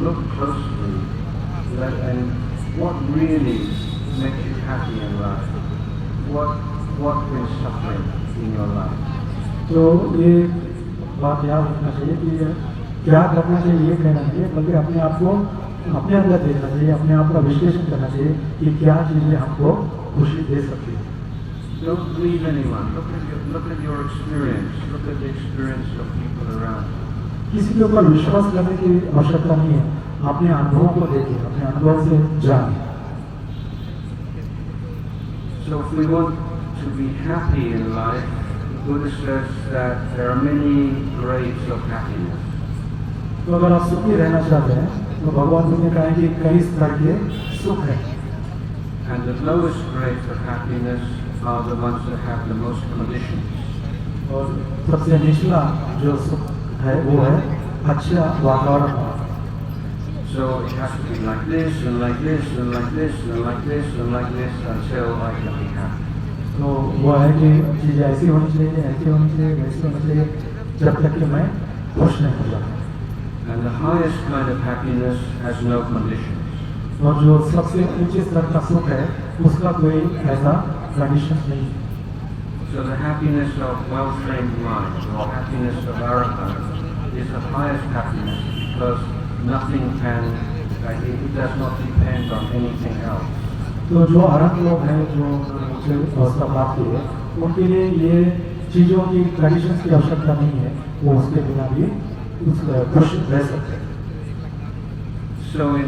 look closely, and what really makes you happy in life? What brings suffering in your life? तो ये बात याद रखना चाहिए कि क्या करना चाहिए ये कहना चाहिए, बल्कि अपने आप को अपने अंदर देखना चाहिए, अपने आप का विश्लेषण करना चाहिए कि क्या चीज़ें हमको खुशी दे सकती है. Don't believe anyone. Look at your experience. Look at the experience of people around you. किसी के ऊपर विश्वास करने की आवश्यकता नहीं है. अपने अनुभवों को देखिए, अपने अनुभव से जानिए. So if we want to be happy in life, the Buddha says that there are many grades of happiness. तो अगर आप सुखी रहना चाहते हैं तो भगवान बुद्ध ने कहा है कि कई स्तर के सुख हैं. And the lowest grades of happiness are the ones that have the most conditions. और सबसे निचला जो सुख है वो है अच्छा वातावरण. So it has to be like this and like this and like this and like this and like this until I can be happy. तो वो है कि चीज़ ऐसी होनी चाहिए, ऐसी होनी चाहिए, वैसी होनी चाहिए, जब तक कि मैं खुश नहीं हो जाता. And the highest kind of happiness has no conditions. और जो सबसे ऊंचे स्तर का सुख है उसका कोई ऐसा कंडीशन नहीं है. So the happiness of well-trained mind or happiness of arahant is the highest happiness because nothing can, it does not depend on anything else. तो जो अरहत लोग हैं, जो ऊंचे अवस्था प्राप्त हुए, उनके लिए ये चीज़ों की कंडीशंस की आवश्यकता नहीं है, वो उसके बिना भी खुश रह सकते हैं. So in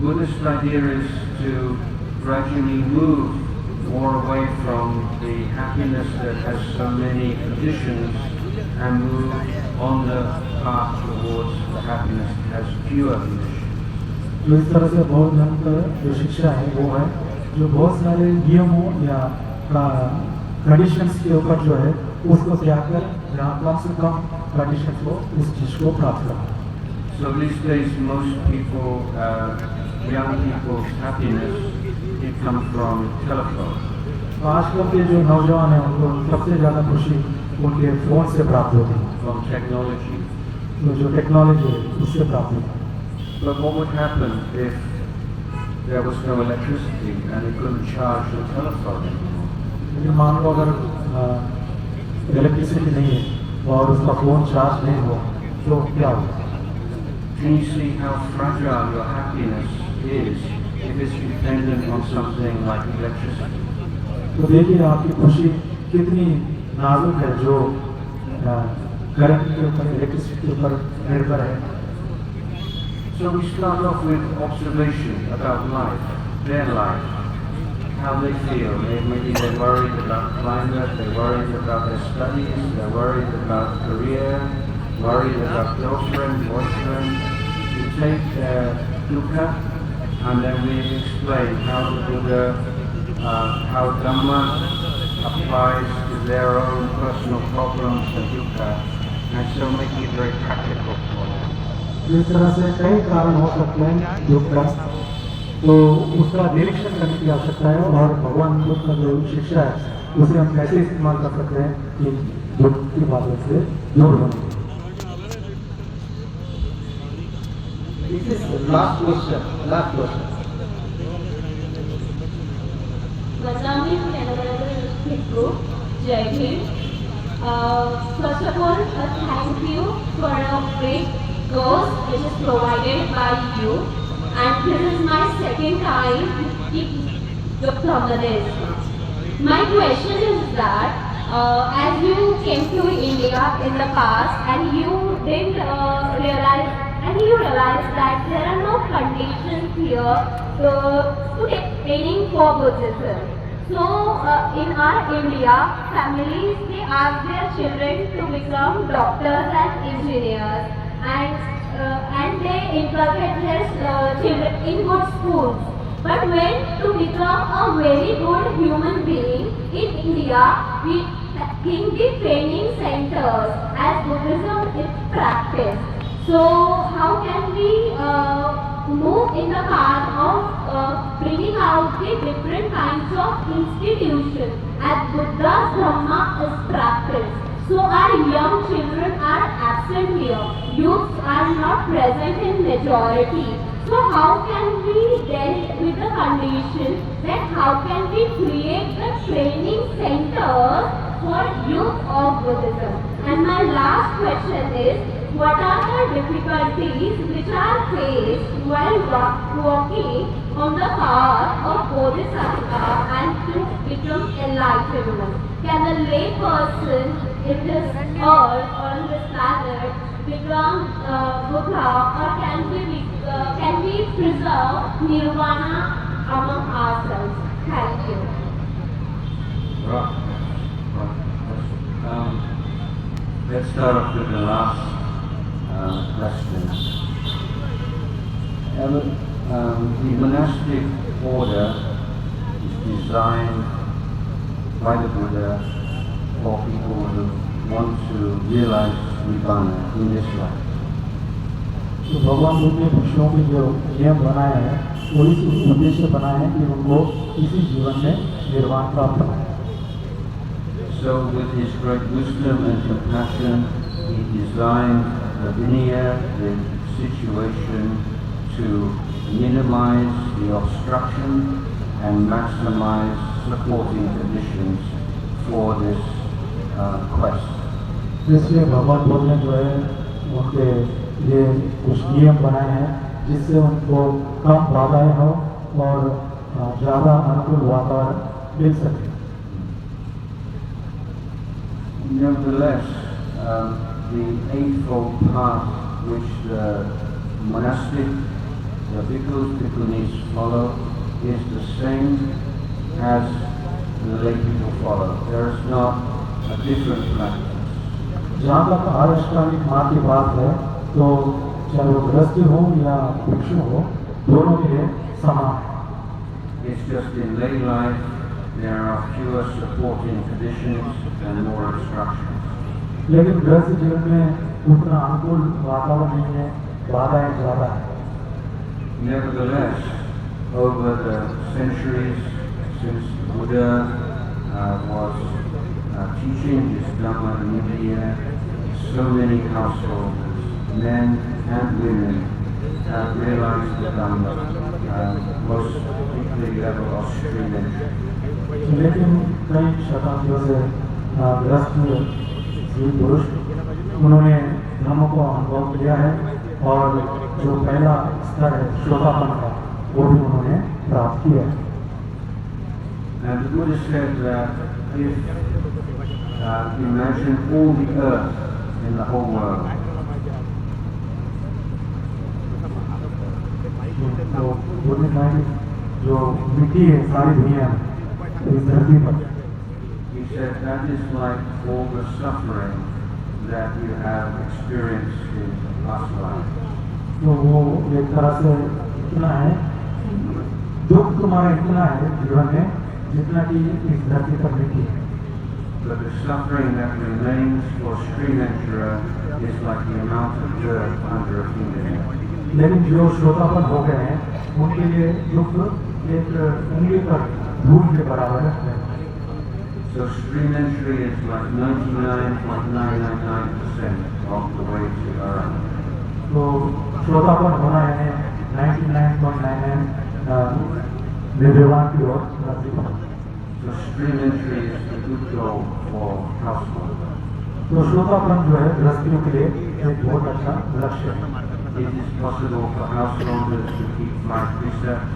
Buddhist idea is to gradually move more away from the happiness that has so many conditions and move on the path towards the happiness that has fewer conditions. तो इस तरह से बौद्ध धर्म का जो शिक्षा है वो है जो बहुत सारे नियमों या कंडीशंस के ऊपर जो है उसको त्याग कर जहाँ कम से कम कंडीशंस हो उस चीज़ को प्राप्त करना. So these days most people, young people's happiness, it comes from telephone. आजकल के जो नौजवान हैं उनको सबसे ज़्यादा खुशी उनके फ़ोन से प्राप्त होती है. From technology. तो जो टेक्नोलॉजी है उससे प्राप्त होती है. But what would happen if there was no electricity and you couldn't charge your telephone anymore? लेकिन मान लो अगर इलेक्ट्रिसिटी नहीं है और उसका फ़ोन चार्ज नहीं हुआ तो क्या होगा? Can you see how fragile your happiness is if it's dependent on something like electricity? तो देखिए आपकी खुशी कितनी नाजुक है जो करंट के ऊपर, इलेक्ट्रिसिटी के ऊपर निर्भर है. So we start off with observation about life, their life, how they feel. Maybe they're worried about climate, they're worried about their studies, they're worried about career, worried about girlfriend, boyfriend. We take their dukkha and then we explain how the Buddha, how Dhamma applies to their own personal problems and dukkha, and so make it very practical for them. इस तरह से कई कारण हो सकते हैं दुख का, तो उसका निरीक्षण करने की आवश्यकता है और भगवान बुद्ध का जो शिक्षा है उसे हम कैसे इस्तेमाल कर सकते हैं कि दुख की बातों से दूर होने. This is last question. Last question. Gazami Bhikkhu, Jai Bhim. First of all, thank you for a great course which is provided by you, and this is my second time in Bangladesh. My question is that as you came to India in the past and you didn't realize and you realized that there are no conditions here to take training for Buddhism. So in our India, families they ask their children to become doctors and engineers, and they inculcate their children in good schools. But when to become a very good human being in India, we think the training centers as Buddhism is practiced. So how can we move in the path of bringing out the different kinds of institutions as Buddha's Dhamma is practiced? So our young children are absent here. Youths are not present in majority. So how can we deal with the condition that how can we create the training centers for youth of Buddhism? And my last question is, what are the difficulties which are faced while walking on the path of Bodhisattva and to become enlightenment? Can a lay person in this earth or on this planet become Buddha, or can we preserve nirvana among ourselves? Thank you. Right. Let's start off with the last question. The monastic order is designed by the Buddha for people who want to realize Nibbana in this life. तो भगवान बुद्ध ने भिक्षुओं के जो नियम बनाए हैं वो इस उद्देश्य बनाए हैं कि उनको इसी जीवन में निर्वाण प्राप्त हो. So with his great wisdom and compassion, he designed the Vinaya, the situation, to minimize the obstruction and maximize supporting conditions for this quest. इसलिए भगवान बुद्ध ने जो है उनके लिए कुछ नियम बनाए हैं जिससे उनको कम बाधाएं हो और ज़्यादा अनुकूल वातावरण मिल सके. Nevertheless, the eightfold path which the monastic, the bhikkhus follow is the same as the lay people follow. There is not a different practice. जहाँ तक आर्यष्टांगिक मार्ग की बात है तो चाहे वो गृहस्थी हो या भिक्षु हो दोनों के लिए समान है. It's just in lay life there are fewer supporting conditions and more obstructions. लेकिन गृहस्थ जीवन में उतना अनुकूल वातावरण नहीं है, बाधाएं ज़्यादा है. Nevertheless, over the centuries since Buddha was teaching his Dhamma in India, so many householders, men and women, have realized the Dhamma, most particularly level of Australia. लेकिन कई शताब्दियों से गृहस्थ स्त्री पुरुष उन्होंने धर्म को अनुभव किया है और जो पहला स्तर है श्रोतापन का वो भी उन्होंने प्राप्त किया है. And the Buddha said that if imagine all the earth in the whole world, तो बुद्ध ने कहा कि जो मिट्टी है सारी दुनिया में इस धरती पर, he said that is like all the suffering that you have experienced in past life. तो वो एक तरह से इतना है दुख तुम्हारा इतना है जीवन में जितना कि इस धरती पर मिट्टी है. But the suffering that remains for Sri Lanka is like the amount of dirt under a fingernail. लेकिन जो श्रोतापन हो गए हैं उनके लिए दुख एक उंगली पर धूल के बराबर है. So Sri Lanka is like 99.999% of the way to Arahant. तो श्रोतापन होना है 99.99 निर्वाण की ओर नजदीक. So Sri Lanka is a good goal for householders. तो श्रोतापन जो है गृहस्थियों के लिए एक बहुत अच्छा लक्ष्य है. It is possible for householders to keep 5 precepts,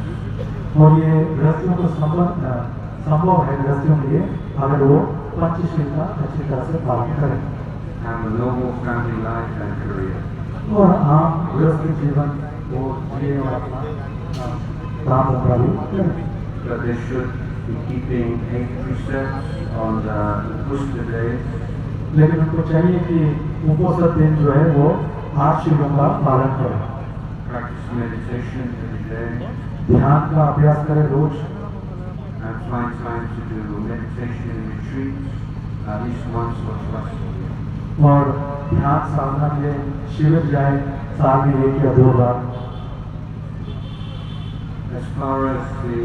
और ये गृहस्थियों को संभव है गृहस्थियों के लिए अगर वो पंचशील का अच्छी तरह से पालन करें have a normal family life and career. और आम गृहस्थ जीवन वो जिए और अपना काम धंधा भी करें. But they should be keeping 8 precepts on the Upusta days, लेकिन उनको चाहिए कि उपोषद दिन जो है वो 8 शीलों का पालन करें. practice meditation every day, ध्यान का अभ्यास करें रोज and find time to do meditation retreats at least once or twice a year. और ध्यान साधना के लिए शिविर जाए साल में 1 या 2 बार. As far as the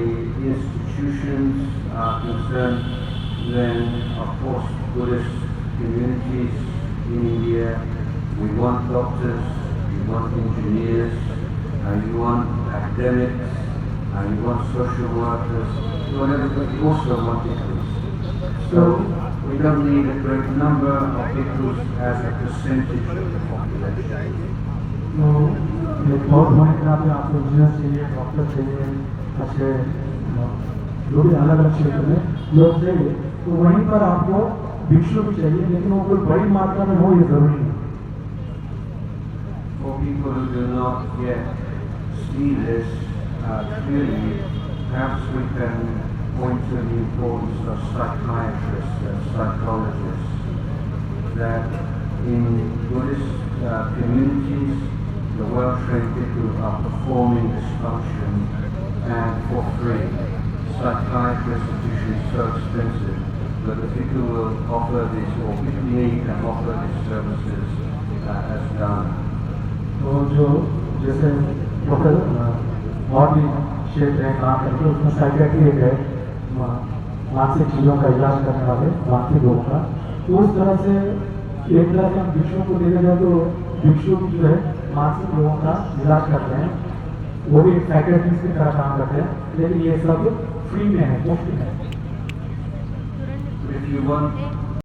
institutions are concerned, then of course Buddhist communities in India. We want doctors, we want engineers, you want academics, you want social workers, you want everybody, you also want bhikkhus. So we don't need a great number of bhikkhus as a percentage of the population. तो एक बहुत होने के नाते आपको engineer चाहिए, doctor चाहिए, अच्छे जो भी अलग अलग क्षेत्र में लोग चाहिए, तो वहीं पर आपको भिक्षु भी चाहिए, लेकिन वो कोई बड़ी मात्रा में हो ये जरूरी नहीं। For people who do not yet see this clearly, perhaps we can point to the importance of psychiatrists and psychologists, that in Buddhist communities, the well-trained bhikkhus are performing this function and for free. Psychiatrists are usually so expensive, but the bhikkhu will offer this, or bhikkhuni can offer these services as dana. तो जो जैसे professor और भी क्षेत्र है काम करके उसमें साइकेट्री एक है, मानसिक चीज़ों का इलाज करने वाले मानसिक रोगों का, तो उस तरह से एक तरह से हम भिक्षुओं को देखा जाए तो भिक्षु जो है मानसिक रोगों का इलाज करते हैं, वो भी साइकेट्रिस्ट की तरह काम करते हैं, लेकिन ये सब फ्री में है, मुफ्त में है। If you want